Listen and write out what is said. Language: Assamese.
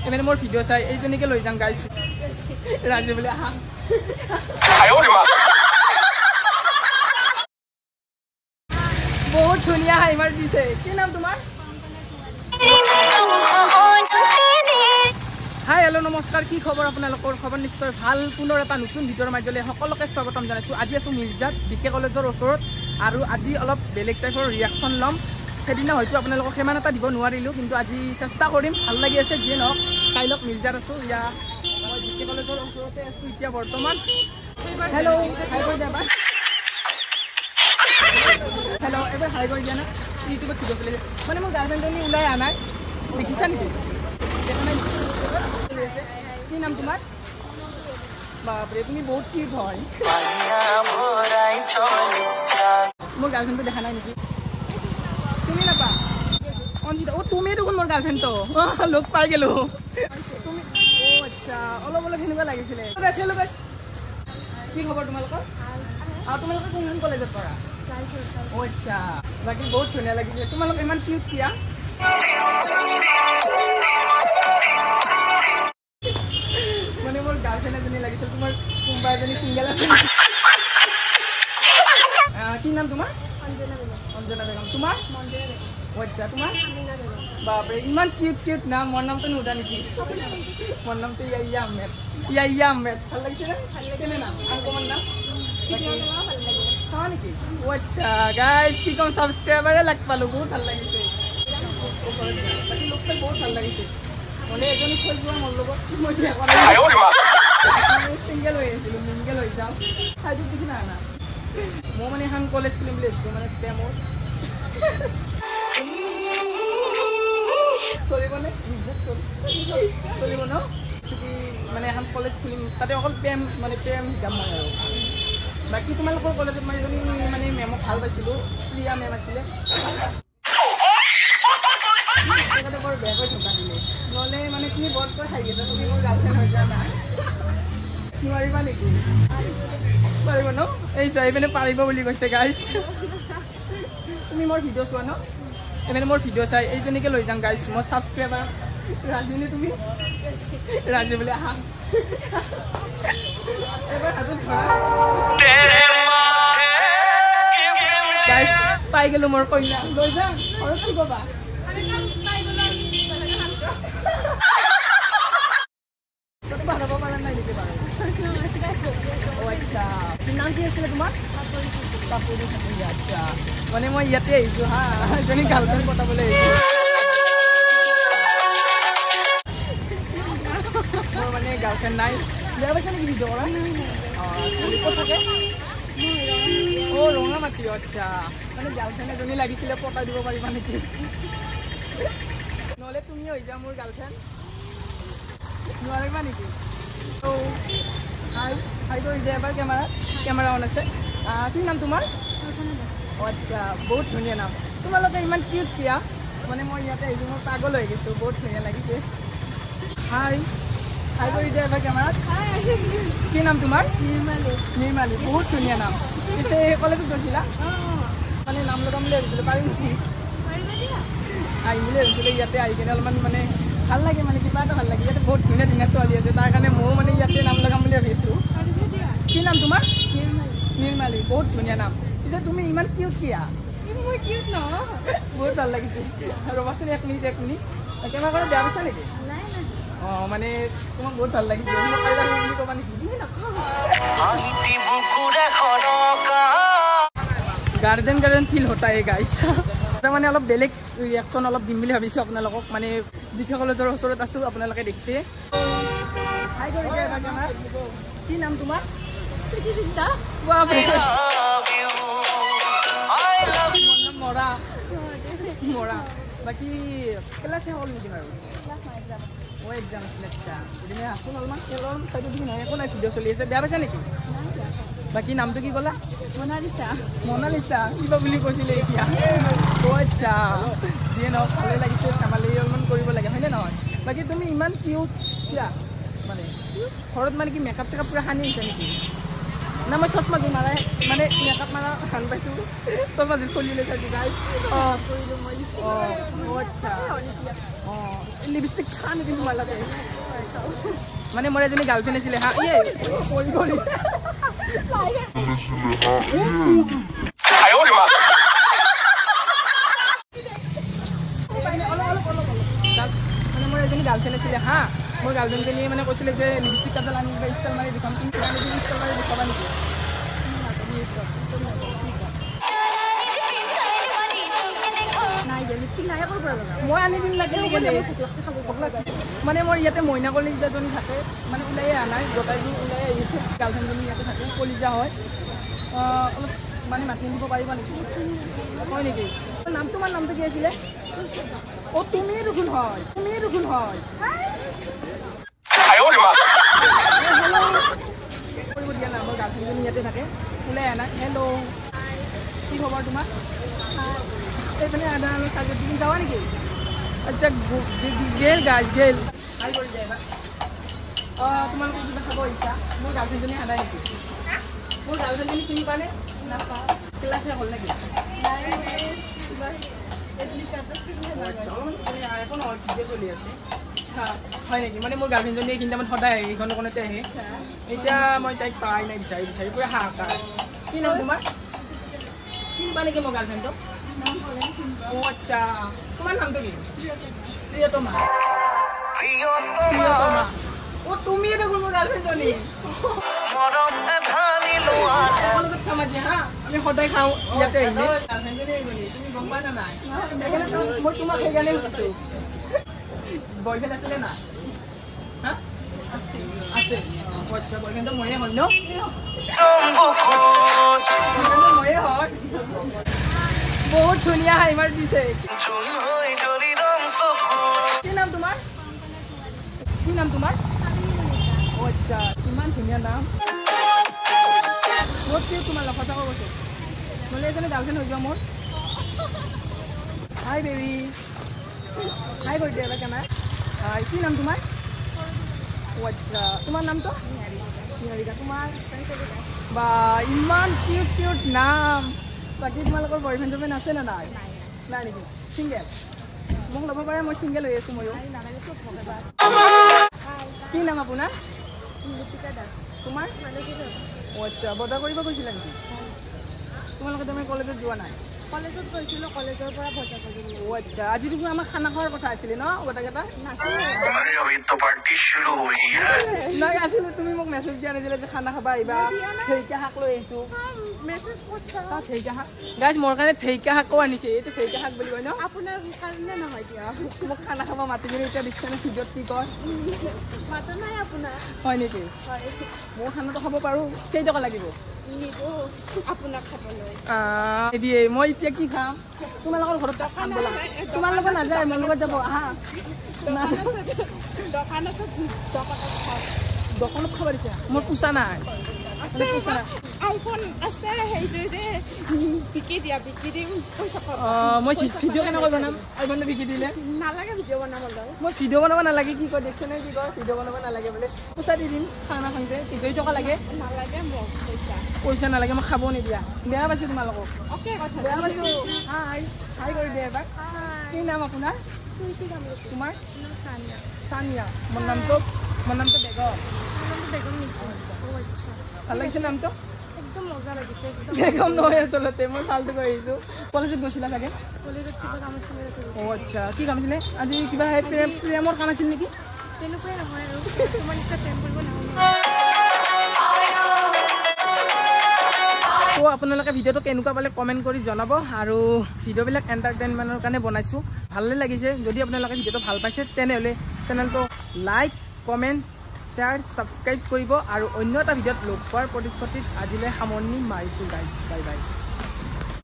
মানে মোৰ ভিডিঅ' চাই এইজনীকে লৈ যাম গাইছ ৰাজু বোলে আহা বহুত ধুনীয়া হাই মাৰ দিছে কি নাম তোমাৰ হাই হেল্ল' নমস্কাৰ কি খবৰ আপোনালোকৰ খবৰ নিশ্চয় ভাল পুনৰ এটা নতুন ভিডিঅ'ৰ মাজলৈ সকলোকে স্বাগতম জনাইছোঁ আজি আছোঁ মিৰ্জাত বিকে কলেজৰ ওচৰত আৰু আজি অলপ বেলেগ টাইপৰ ৰিয়াকশ্যন ল'ম সেইদিনা হয়তো আপোনালোকক সিমান এটা দিব নোৱাৰিলোঁ কিন্তু আজি চেষ্টা কৰিম ভাল লাগি আছে যিয়ে নহওক চাই লওক মিৰ্জাত আছোঁ ইয়াত মই বিকে কলেজৰ ওচৰতে আছোঁ এতিয়া বৰ্তমান হেল্ল' হাই কৰি দিয়া এবাৰ হেল্ল' এবাৰ হাই কৰি দিয়া না ইউটিউবত ভিডিঅ' চলিছে মানে মোৰ গাৰ্লফ্ৰেণ্ডজনী ওলাই অহা নাই দেখিছা নেকি দেখা নাই কি নাম তোমাৰ বাপৰে তুমি বহুত কিউট হয় মোৰ গাৰ্লফ্ৰেণ্ডটো দেখা নাই নেকি তুমি নাপা অঞ্জিতা অ' তুমিয়ে দেখোন মোৰ গাৰ্লফ্ৰেণ্ডটো লগ পাই গ'লোঁ তুমি অ' আচ্ছা অলপ অলপ সেনেকুৱা লাগিছিলে কি খবৰ তোমালোকৰ আৰু তোমালোকে কোনখন কলেজত পঢ়া অ' আচ্ছা বাকী বহুত ধুনীয়া লাগিছে তোমালোক ইমান কিউট কিয়া মানে মোৰ গাৰ্লফ্ৰেণ্ড এজনী লাগিছিল তোমাৰ কোনোবা এজনী চিংগল আছে কি নাম তোমাৰ অঞ্জনা বেগম তোমাৰ আচ্ছা তোমাৰ বাপৰে ইমান কিউট কিউট নাম মোৰ নামটো নুদা নেকি মোৰ নামটো ইয়াইয়া আহমেদ ভাল লাগিছে নে কেনে নাম তোমাৰ নাম চাওঁ নেকি আচ্ছা গাইজ কি ক'ম ছাবস্ক্ৰাইবাৰে লাগ পালোঁ বহুত ভাল লাগিছে বাকী লগ পাই বহুত ভাল লাগিছে হ'লে এজনী থৈ যোৱা মোৰ লগত মই চিংগল হৈ আছিলোঁ মিংগল হৈ যাওঁ চাইডত দেখি না মই মানে এখন কলেজ খুলিম বুলি ভাবিছোঁ মানে প্ৰেমৰ চলিবনে চলিব ন মানে এখন কলেজ খুলিম তাতে অকল প্ৰেম মানে প্ৰেম শিকাম মই আৰু বাকী তোমালোকৰ কলেজত মই এজনী মানে মেমক ভাল পাইছিলোঁ প্ৰিয়া মেম আছিলে বৰ বেয়াকৈ থকা দিলে নহ'লে মানে তুমি বৰকৈ খাই গৈছা তুমি মোৰ গাৰ্লফ্ৰেণ্ড হৈ যোৱা নাই নোৱাৰিবা নেকি পাৰিব ন এই চাই পিনে পাৰিব বুলি কৈছে গাইজ তুমি মোৰ ভিডিঅ' চোৱা ন মানে মোৰ ভিডিঅ' চাই এইজনীকে লৈ যাম গাইজ মই ছাবস্ক্ৰাইবাৰ ৰাজুনে তুমি ৰাজু বোলে আহা এবাৰ হাতত ধৰা গাইজ পাই গ'লোঁ মোৰ কইনা লৈ যাম ঘৰত কি ক'বা নাম কি আছিলে তোমাৰ আচ্ছা মানে মই ইয়াতে আহিছোঁ হা এজনী গাৰ্লফ্ৰেণ্ড পতাবলৈ আহিছোঁ মোৰ মানে গাৰ্লফ্ৰেণ্ড নাই বেয়া পাইছা নেকি ভিডিঅ' কৰা ক'ত থাকে অ' ৰঙামাটি আচ্ছা মানে গাৰ্লফ্ৰেণ্ড এজনী লাগিছিলে পতাই দিব পাৰিবা নেকি নহ'লে তুমি হৈ যা মোৰ গাৰ্লফ্ৰেণ্ড নোৱাৰিবা নেকি হাই হাই কৰি দিয়া এবাৰ কেমেৰা অন আছে কি নাম তোমাৰ আচ্ছা বহুত ধুনীয়া নাম তোমালোকে ইমান কিউট কিয়া মানে মই ইয়াতে আহিছোঁ মই পাগল হৈ গৈছোঁ বহুত ধুনীয়া লাগিছে হাই হাই কৰি দিয়া এবাৰ কেমেৰাত কি নাম তোমাৰ নিৰ্মালী বহুত ধুনীয়া নাম পিছে কলেজত গৈছিলা মানে নাম লগাম বুলি ভাবিছিলোঁ পাৰিম নেকি আহিম বুলি ভাবিছিলোঁ ইয়াতে আহি কিনে অলপমান মানে ভাল লাগে মানে কিবা এটা ভাল লাগে ইয়াতে বহুত ধুনীয়া ধুনীয়া ছোৱালী আছে তাৰ কাৰণে ময়ো মানে ইয়াতে নাম লগাম বুলি ভাবিছোঁ কি নাম তোমাৰ নিৰ্মালী বহুত ধুনীয়া নাম পিছে তুমি ইমান কিউট কিয়া মই কিউট ন বহুত ভাল লাগিছে ৰ'বাচোন এক মিনিট কেমেৰা কৰা বেয়া পাইছা নেকি অঁ মানে তোমাক বহুত ভাল লাগিছে বুলি ক'বা নেকি গাৰ্ডেন ফিল হতাই গাইছ মানে অলপ বেলেগ ৰিয়েকশ্যন অলপ দিম বুলি ভাবিছোঁ আপোনালোকক মানে বিকে কলেজৰ ওচৰত আছোঁ আপোনালোকে দেখিছে হাই কৰি দিয়া এবাৰ কেমেৰা কি নাম তোমাৰ মৰা বাকী ক্লাছ হ'ল নেকি বাৰু মই এক্সাম আছিলে আচ্ছা গতিকে আছোঁ অলপমান খেলৰ চাইডত দেখি নাই একো নাই ভিডিঅ' চলি আছে বেয়া পাইছা নেকি বাকী নামটো কি ক'লা মনালিছা কিবা বুলি কৈছিলে এতিয়া অ' আচ্ছা যিয়ে নহওক ভালেই লাগিছে ধেমালি অলপমান কৰিব লাগে হয়নে নহয় বাকী তুমি ইমান কিউট কিয়া মানে ঘৰত মানে কি মেকআপ চেকআপ পূৰা সানি আহিছা নেকি না মই চশমা দি মাৰা মানে মেকআপ মাৰা ভাল পাইছোঁ চশমা দি খুলি লৈছে গাইজ আচ্ছা লিপষ্টিক খান কিন্তু ভাল লাগে মানে মোৰ এজনী গাৰ্লফ্ৰেণ্ড আছিলে হা মানে মোৰ এজনী গাৰ্লফ্ৰেণ্ড আছিলে হা মোৰ গাৰ্লফ্ৰেণ্ডজনীয়ে মানে কৈছিলে যে লিপষ্টিক এডাল আনি ষ্টাইল মাৰি দেখাম কিন্তু ষ্টাইল মাৰি দেখাবা নেকি মই আনি দিম লাগে মানে মোৰ ইয়াতে মইনা কলিজাজনী থাকে মানে ওলাই অহা নাই গোটাইবোৰ ওলাই আহিছে গাৰ্লফ্ৰেণ্ডজনী ইয়াতে থাকে কলিজা হয় অলপ মানে মাতি দিব পাৰিবা নেকি হয় নেকি নাম তোমাৰ নামটো কি আছিলে অ' তুমিয়ে দেখোন হয় কৰিব দিয়া নাই মোৰ গাৰ্লফ্ৰেণ্ডজনী ইয়াতে থাকে ওলাই অহা নাই হেল্ল' কি খবৰ তোমাৰ এইপিনে আদা আলু চাৰ্জত দিন যাবা নেকি আচ্ছা গেল গাছ গেল খাই কৰি যায় বা তোমালোকে কিবা খাব ইচ্ছা মোৰ গাৰ্লফ্ৰেণ্ডজনী আদা নেকি মোৰ গাৰ্লফ্ৰেণ্ডজনী চিনি পালে নাপাওঁ ক্লাছে হ'ল নেকি এখন ভিডিঅ' চলি আছে হয় নেকি মানে মোৰ গাৰ্লফ্ৰেণ্ডজনী এইখিনি টাইমত সদায় আহে এইখন দোকানতে আহে এতিয়া মই তাইক পাই নাই বিচাৰি পুৰা হাহাকাৰ কি নাম তোমাৰ চিনি পা নেকি মোৰ গাৰ্লফ্ৰেণ্ডক Oh, acha. Kuman naam to ki? Priyatoma. Oh, tumi eta gulmo girlfriend joni. Morom e dhani loa. Kolo samajhe ha. Ami hodai khau yate aile. Girlfriend joni joni. Tumi gom pa na nai. Ekane to moi tumak hoi gane hoisu. Boyfriend asile na? Ha? Ase. Acha boyfriend to moye hoi no? Moye hoi. বহুত ধুনীয়া হাইমাৰ দিছে কি নাম তোমাৰ আচ্ছা ইমান ধুনীয়া নাম বহুত কি তোমাৰ লগত কথা কৈছো মোলে এজনী গাৰ্লফ্ৰেণ্ড হৈ যোৱা মোৰ হাই বেবি হাই কৰি দিয়া কেমেৰা হাই কি নাম তোমাৰ আচ্ছা তোমাৰ নামটো নিহাৰিকা তোমাৰ বা ইমান কিউট নাম বাকী তোমালোকৰ বয়ফ্ৰেণ্ড জমেণ্ট আছে নে নাই নাই নেকি ছিংগেল মোক ল'ব পাৰে মই ছিংগেল হৈ আছোঁ ময়ো কি নাম আপোনাৰ তোমাৰ আচ্ছা বজাৰ কৰিব গৈছিলা নেকি তোমালোকে তুমি কলেজত যোৱা নাই কলেজত গৈছিলোঁ কলেজৰ পৰা বজাৰ কৰিলোঁ আচ্ছা আজি দেখোন আমাৰ খানা খোৱাৰ কথা আছিলে ন গোটেইকেইটা নাই আছিলে তুমি মোক মেছেজ দিয়া নাছিলে যে খানা খাবা আহিবা ঢেকীয়া শাক লৈ আহিছোঁ গাইজ মোৰ কাৰণে ঢেকীয়া শাকো আনিছে এইটো ঢেকীয়া শাক বুলি কয় ন আপোনাৰ কাৰণে নহয় দিয়া মোক খানা খাব মাতি কিনে এতিয়া দিছে নে ভিডিঅ'ত কি কয় মাতা নাই আপোনাৰ হয় নেকি মোৰ খানাটো খাব পাৰোঁ কেইটকা লাগিব আপোনাক খাবলৈ দিয়ে মই এতিয়া কি খাম তোমালোকৰ ঘৰত খাম বোলা তোমাৰ লগত নাযায় মোৰ লগত যাব আহা দোকানত খাব দিছে মোৰ পোচা নাই আইফোন আছে সেইটোৱে বিকি দিম পইচা মই ভিডিঅ' কেনেকৈ বনাম আইফোনটো বিকি দিলে নালাগে ভিডিঅ' বনাবলৈ মই ভিডিঅ' বনাব নালাগে কি কয় দেখছে নে কি কয় ভিডিঅ' বনাব নালাগে বোলে পইচা দি দিম খানা খাওঁতে কেই টকা লাগে নালাগে মোক পইচা নালাগে মই খাব নিদিয়া বেয়া পাইছোঁ তোমালোকক বেয়া পাইছোঁ হাই কৰি দিয়া এবাৰ কি নাম আপোনাৰ তোমাৰ চানিয়া মোৰ নামটো বেগম ভাল লাগিছে নামটো একদম মজা লাগিছে বেগম নহয় আচলতে মই ফাল্টু কৰি আহিছোঁ কলেজত গৈছিলা চাগে কলেজত কিবা কাম আছিলে আচ্ছা কি কাম আছিলে আজি কিবা প্ৰেমৰ কাম আছিল নেকি তেনেকুৱাই নহয় আৰু তোমাৰ নিচিনা প্ৰেম কৰিব নাজানো তো আপোনালোকে ভিডিঅ'টো কেনেকুৱা পালে কমেণ্ট কৰি জনাব আৰু ভিডিঅ'বিলাক এণ্টাৰটেইনমেণ্টৰ কাৰণে বনাইছোঁ ভালে লাগিছে যদি আপোনালোকে ভিডিঅ'টো ভাল পাইছে তেনেহ'লে চেনেলটো লাইক কমেণ্ট শ্বেয়াৰ ছাবস্ক্ৰাইব কৰিব আৰু অন্য এটা ভিডিঅ'ত লগ পোৱাৰ প্ৰতিশ্ৰুতিত আজিলৈ সামৰণি মাৰিছোঁ গাইজ বাই বাই